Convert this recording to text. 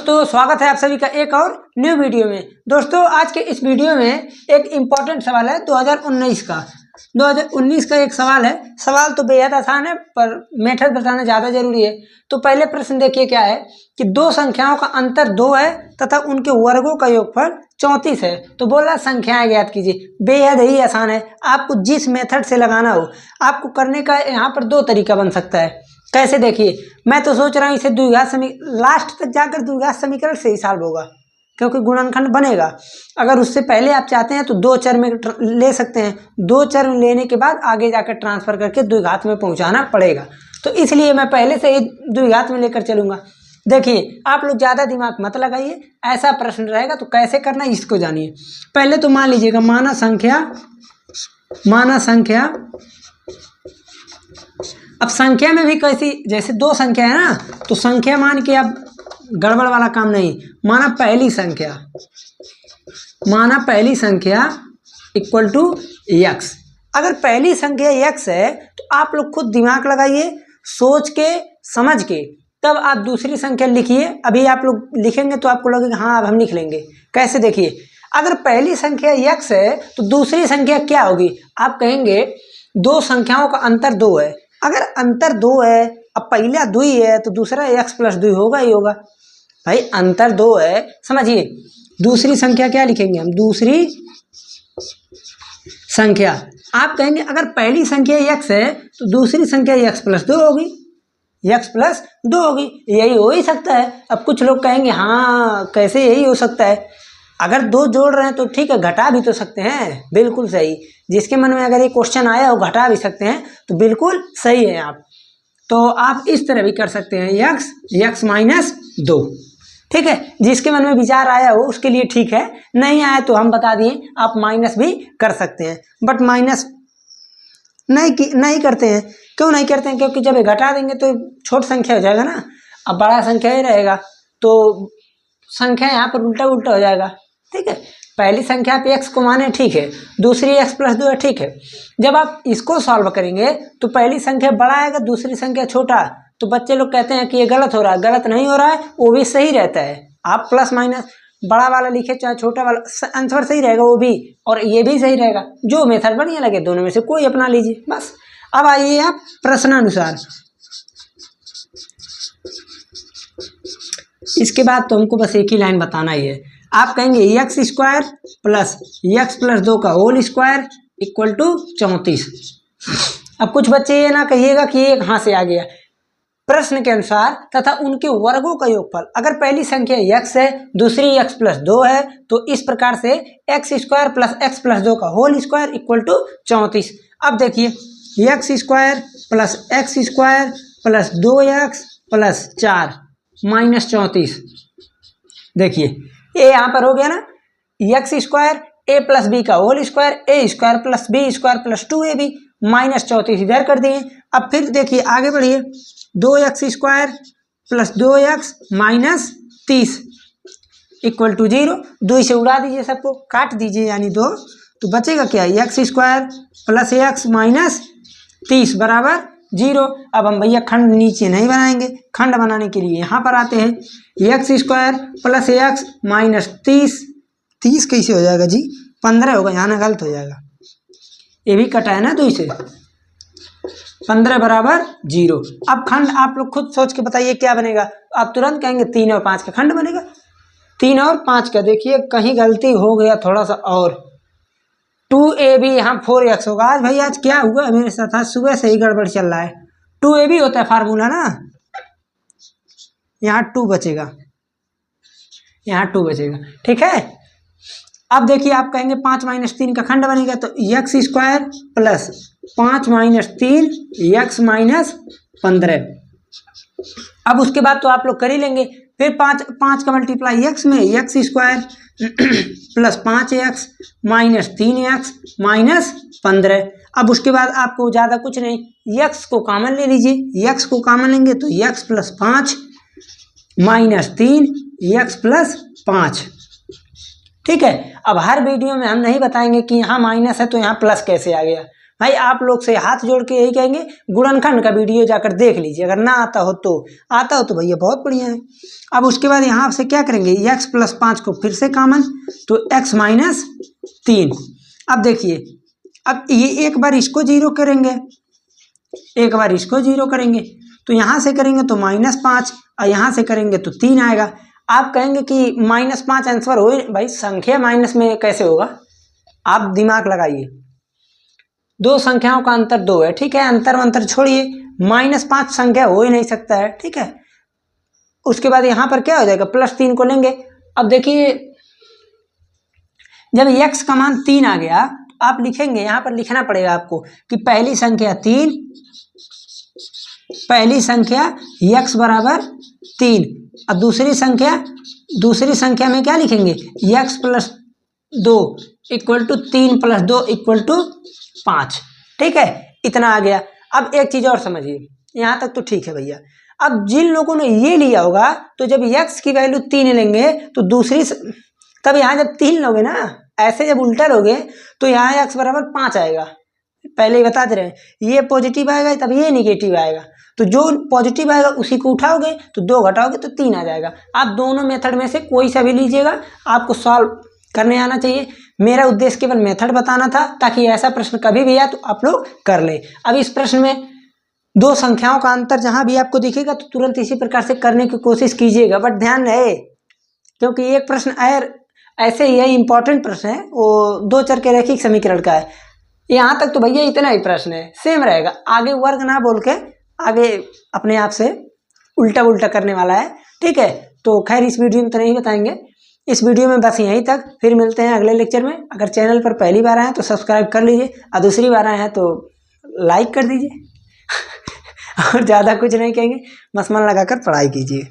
दोस्तों स्वागत है आप सभी का एक और न्यू वीडियो में। दोस्तों आज के इस वीडियो में एक इम्पॉर्टेंट सवाल है 2019 का। 2019 का एक सवाल है। सवाल तो बेहद आसान है पर मेथड बताना ज़्यादा जरूरी है। तो पहले प्रश्न देखिए क्या है कि दो संख्याओं का अंतर 2 है तथा उनके वर्गों का योगफल 34 है। तो बोला संख्याएं ज्ञात कीजिए। बेहद ही आसान है, आपको जिस मेथड से लगाना हो आपको करने का यहाँ पर दो तरीका बन सकता है। कैसे देखिए, मैं तो सोच रहा हूँ इसे द्विघात लास्ट तक जाकर द्विघात समीकरण से ही सॉल्व होगा क्योंकि गुणनखंड बनेगा। अगर उससे पहले आप चाहते हैं तो दो चर में ले सकते हैं, दो चर में लेने के बाद आगे जाकर ट्रांसफर करके द्विघात में पहुंचाना पड़ेगा। तो इसलिए मैं पहले से ही द्विघात में लेकर चलूंगा। देखिए आप लोग ज़्यादा दिमाग मत लगाइए, ऐसा प्रश्न रहेगा तो कैसे करना इसको जानिए। पहले तो मान लीजिएगा माना संख्या। अब संख्या में भी कैसी, जैसे दो संख्या है ना, तो संख्या मान के अब गड़बड़ वाला काम नहीं। माना पहली संख्या इक्वल टू x। अगर पहली संख्या x है तो आप लोग खुद दिमाग लगाइए, सोच के समझ के तब आप दूसरी संख्या लिखिए। अभी आप लोग लिखेंगे तो आपको लगेगा हाँ अब हम लिख लेंगे। कैसे देखिए, अगर पहली संख्या x है तो दूसरी संख्या क्या होगी। आप कहेंगे दो संख्याओं का अंतर 2 है। अगर अंतर 2 है, अब पहला 2 ही है तो दूसरा x प्लस 2 होगा ही होगा। भाई अंतर 2 है, समझिए। दूसरी संख्या क्या लिखेंगे हम, दूसरी संख्या। आप कहेंगे अगर पहली संख्या x है तो दूसरी संख्या x प्लस 2 होगी, यही हो ही सकता है। अब कुछ लोग कहेंगे हाँ कैसे यही हो सकता है, अगर दो जोड़ रहे हैं तो ठीक है घटा भी तो सकते हैं। बिल्कुल सही, जिसके मन में अगर ये क्वेश्चन आया हो घटा भी सकते हैं तो बिल्कुल सही है आप। तो आप इस तरह भी कर सकते हैं x माइनस 2। ठीक है, जिसके मन में विचार आया हो उसके लिए ठीक है, नहीं आया तो हम बता दिए आप माइनस भी कर सकते हैं। बट माइनस नहीं करते हैं। क्यों नहीं करते हैं? क्योंकि जब घटा देंगे तो छोटी संख्या हो जाएगा ना, अब बड़ा संख्या ही रहेगा तो संख्या यहाँ पर उल्टा हो जाएगा। ठीक है, पहली संख्या पे x को माने ठीक है, दूसरी x प्लस 2 है ठीक है। जब आप इसको सॉल्व करेंगे तो पहली संख्या बड़ा आएगा, दूसरी संख्या छोटा। तो बच्चे लोग कहते हैं कि ये गलत हो रहा है। गलत नहीं हो रहा है, वो भी सही रहता है। आप प्लस माइनस बड़ा वाला लिखे चाहे छोटा वाला, आंसर सही रहेगा वो भी, और ये भी सही रहेगा। जो मेथड बढ़िया लगे दोनों में से कोई अपना लीजिए बस। अब आइए आप प्रश्नानुसार। इसके बाद तो हमको बस एक ही लाइन बताना ही है। आप कहेंगे x square plus x plus 2 का होल स्क्वायर इक्वल टू 34। अब कुछ बच्चे ये ना कहिएगा कि ये कहाँ से आ गया। प्रश्न के अनुसार तथा उनके वर्गों का योगफल, अगर पहली संख्या x है दूसरी x प्लस 2 है तो इस प्रकार से x square plus x plus 2 का होल स्क्वायर इक्वल टू 34। अब देखिए x square plus 2x plus 4 minus 34। देखिए ये यहाँ पर हो गया ना, x square a plus B का whole square, a square plus b square plus 2ab minus 34 इधर कर दिए। अब फिर देखिए आगे बढ़िए, 2x square plus 2x minus 30 equal to 0। 2 से उड़ा दीजिए, सबको काट दीजिए यानी 2, तो बचेगा क्या, x square plus x minus 30 बराबर 0। अब हम भैया खंड नीचे नहीं बनाएंगे, खंड बनाने के लिए यहाँ पर आते हैं। x square plus x minus 30 कैसे हो जाएगा जी, 15 होगा, यहाँ ना गलत हो जाएगा। ये भी कटा है ना 2 से, 15 बराबर 0। अब खंड आप लोग खुद सोच के बताइए क्या बनेगा। आप तुरंत कहेंगे 3 और 5 का खंड बनेगा। 3 और 5 का देखिए कहीं गलती हो गया थोड़ा सा, और 2ab यहाँ 4x होगा। आज भाई आज क्या हुआ मेरे साथ, आज सुबह से ही गड़बड़ चल रहा है। 2ab होता है फार्मूला ना, यहाँ 2 बचेगा, ठीक है। अब देखिए आप कहेंगे 5 माइनस 3 का खंड बनेगा, तो x square plus 5 minus 3 x minus 15। अब उसके बाद तो आप लोग कर ही लेंगे। फिर 5 का मल्टीप्लाई x में, x square plus 5x minus 3x minus 15। अब उसके बाद आपको ज़्यादा कुछ नहीं, x को कॉमन ले लीजिए। x को कॉमन लेंगे तो x plus 5 minus 3 x plus 5। ठीक है। अब हर वीडियो में हम नहीं बताएंगे कि यहाँ माइनस है तो यहाँ प्लस कैसे आ गया। भाई आप लोग से हाथ जोड़ के यही कहेंगे, गुणनखंड का वीडियो जाकर देख लीजिए, अगर ना आता हो तो। आता हो तो भैया बहुत बढ़िया है। अब उसके बाद यहाँ से क्या करेंगे, x प्लस 5 को फिर से कॉमन, तो x माइनस 3। अब देखिए, अब ये एक बार इसको जीरो करेंगे, एक बार इसको जीरो करेंगे, तो यहाँ से करेंगे तो -5 और यहाँ से करेंगे तो 3 आएगा। आप कहेंगे कि -5 आंसर हो, भाई संख्या माइनस में कैसे होगा, आप दिमाग लगाइए। दो संख्याओं का अंतर 2 है, ठीक है, अंतर छोड़िए, -5 संख्या हो ही नहीं सकता है, ठीक है। उसके बाद यहाँ पर क्या हो जाएगा, +3 को लेंगे। अब देखिए जब x का मान 3 आ गया, आप लिखेंगे, यहाँ पर लिखना पड़ेगा आपको कि पहली संख्या 3, पहली संख्या x बराबर 3, अब दूसरी संख्या में क्या लिखेंगे, x plus 2 equal to 3 plus 2 equal to 5, ठीक है, इतना आ गया। अब एक चीज और समझिए, यहाँ तक तो ठीक है भैया। अब जिन लोगों ने ये लिया होगा, तो जब x की वैल्यू 3 लेंगे तो तब यहाँ जब 3 लोगे ना, ऐसे जब उल्टा लोगे तो यहाँ x बराबर 5 आएगा। पहले ही बता दे रहे हैं, ये पॉजिटिव आएगा तब ये निगेटिव आएगा, तो जो पॉजिटिव आएगा उसी को उठाओगे तो 2 घटाओगे तो 3 आ जाएगा। आप दोनों मेथड में से कोई सा भी लीजिएगा, आपको सॉल्व करने आना चाहिए। मेरा उद्देश्य केवल मेथड बताना था, ताकि ऐसा प्रश्न कभी भी आए तो आप लोग कर ले। अब इस प्रश्न में दो संख्याओं का अंतर जहां भी आपको दिखेगा तो तुरंत इसी प्रकार से करने की कोशिश कीजिएगा, बट ध्यान रहे, क्योंकि एक प्रश्न ऐसे ही है, इंपॉर्टेंट प्रश्न है, वो 2 चर के रैखिक समीकरण का है। यहाँ तक तो भैया इतना ही प्रश्न है, सेम रहेगा, आगे वर्ग ना बोल के आगे अपने आप से उल्टा करने वाला है, ठीक है। तो खैर इस वीडियो में तो नहीं बताएंगे, इस वीडियो में बस यहीं तक, फिर मिलते हैं अगले लेक्चर में। अगर चैनल पर पहली बार आए तो सब्सक्राइब कर लीजिए, और दूसरी बार आए हैं तो लाइक कर दीजिए और ज़्यादा कुछ नहीं कहेंगे, बस मन लगाकर पढ़ाई कीजिए।